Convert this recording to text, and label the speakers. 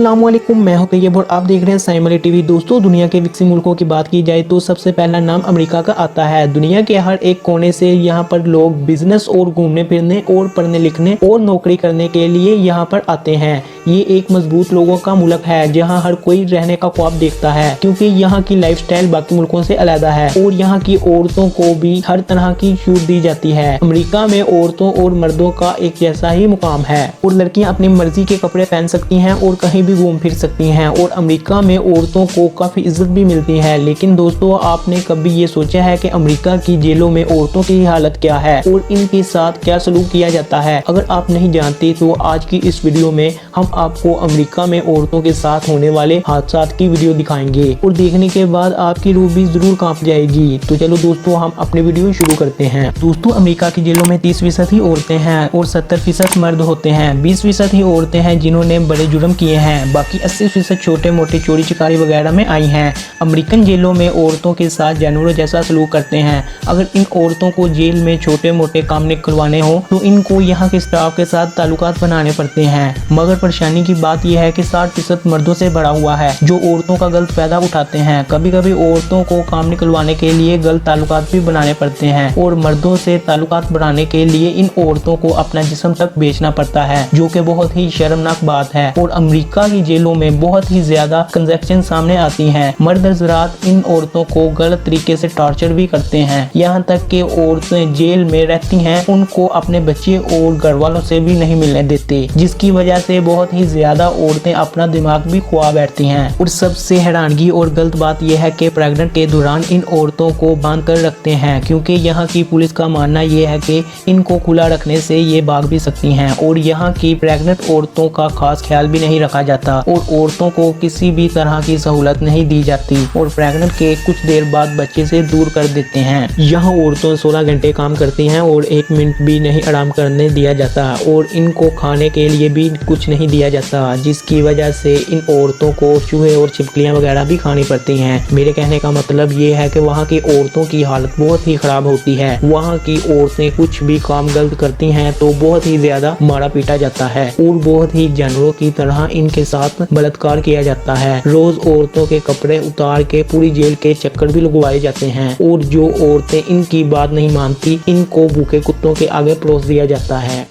Speaker 1: अस्सलाम वालेकुम, मैं हूं और आप देख रहे हैं साइम टीवी। दोस्तों, दुनिया के विकसित मुल्कों की बात की जाए तो सबसे पहला नाम अमेरिका का आता है। दुनिया के हर एक कोने से यहाँ पर लोग बिजनेस और घूमने फिरने और पढ़ने लिखने और नौकरी करने के लिए यहाँ पर आते हैं। ये एक मजबूत लोगों का मुल्क है जहाँ हर कोई रहने का ख्वाब देखता है, क्योंकि यहाँ की लाइफस्टाइल बाकी मुल्कों से अलग है और यहाँ की औरतों को भी हर तरह की छूट दी जाती है। अमेरिका में औरतों और मर्दों का एक जैसा ही मुकाम है और लड़कियाँ अपनी मर्जी के कपड़े पहन सकती हैं और कहीं भी घूम फिर सकती हैं और अमेरिका में औरतों को काफी इज्जत भी मिलती है। लेकिन दोस्तों, आपने कभी ये सोचा है कि अमेरिका की जेलों में औरतों की हालत क्या है और इनके साथ क्या सलूक किया जाता है? अगर आप नहीं जानते तो आज की इस वीडियो में हम आपको अमेरिका में औरतों के साथ होने वाले हादसात की वीडियो दिखाएंगे और देखने के बाद आपकी रूह भी जरूर कांप जाएगी। तो चलो दोस्तों, हम अपने वीडियो शुरू करते हैं। दोस्तों, अमेरिका की जेलों में 30% ही औरतें हैं और 70% मर्द होते हैं। 20% ही औरतें हैं जिन्होंने बड़े जुर्म किए हैं, बाकी 80% छोटे मोटे चोरी चिकारी वगैरह में आई हैं। अमेरिकन जेलों में औरतों के साथ जानवरों जैसा सलूक करते हैं। अगर इन औरतों को जेल में छोटे मोटे काम निकलवाने हो तो इनको यहाँ के स्टाफ के साथ ताल्लुकात बनाने पड़ते हैं। मगर परेशानी की बात यह है कि 60% मर्दों से भरा हुआ है जो औरतों का गलत फायदा उठाते हैं। कभी कभी औरतों को काम निकलवाने के लिए गलत ताल्लुकात भी बनाने पड़ते हैं और मर्दों से ताल्लुकात बनाने के लिए इन औरतों को अपना जिस्म तक बेचना पड़ता है, जो कि बहुत ही शर्मनाक बात है। और अमेरिका की जेलों में बहुत ही ज्यादा कंजक्शन सामने आती हैं। मर्द हज़रात इन औरतों को गलत तरीके से टॉर्चर भी करते हैं। यहाँ तक कि औरतें जेल में रहती हैं, उनको अपने बच्चे और घर वालों से भी नहीं मिलने देते, जिसकी वजह से बहुत ही ज्यादा औरतें अपना दिमाग भी खुआ बैठती हैं। और सबसे हैरानगी और गलत बात यह है कि प्रेग्नेंट के दौरान इन औरतों को बांध कर रखते हैं, क्योंकि यहाँ की पुलिस का मानना यह है कि इनको खुला रखने से ये भाग भी सकती हैं और यहाँ की प्रेग्नेंट औरतों का खास ख्याल भी नहीं रखा जाता और औरतों को किसी भी तरह की सहूलत नहीं दी जाती और प्रेग्नेंट के कुछ देर बाद बच्चे से दूर कर देते हैं। यहाँ औरतों 16 घंटे काम करती हैं और 1 मिनट भी नहीं आराम करने दिया जाता और इनको खाने के लिए भी कुछ नहीं दिया जाता, जिसकी वजह से इन औरतों को चूहे और छिपकलियां वगैरह भी खानी पड़ती हैं। मेरे कहने का मतलब ये है कि वहाँ की औरतों की हालत बहुत ही खराब होती है। वहाँ की औरतें कुछ भी काम गलत करती हैं तो बहुत ही ज्यादा मारा पीटा जाता है और बहुत ही जानवरों की तरह इनके साथ बलात्कार किया जाता है। रोज औरतों के कपड़े उतार के पूरी जेल के चक्कर भी लगवाए जाते हैं और जो औरतें इनकी बात नहीं मानती, इनको भूखे कुत्तों के आगे परोस दिया जाता है।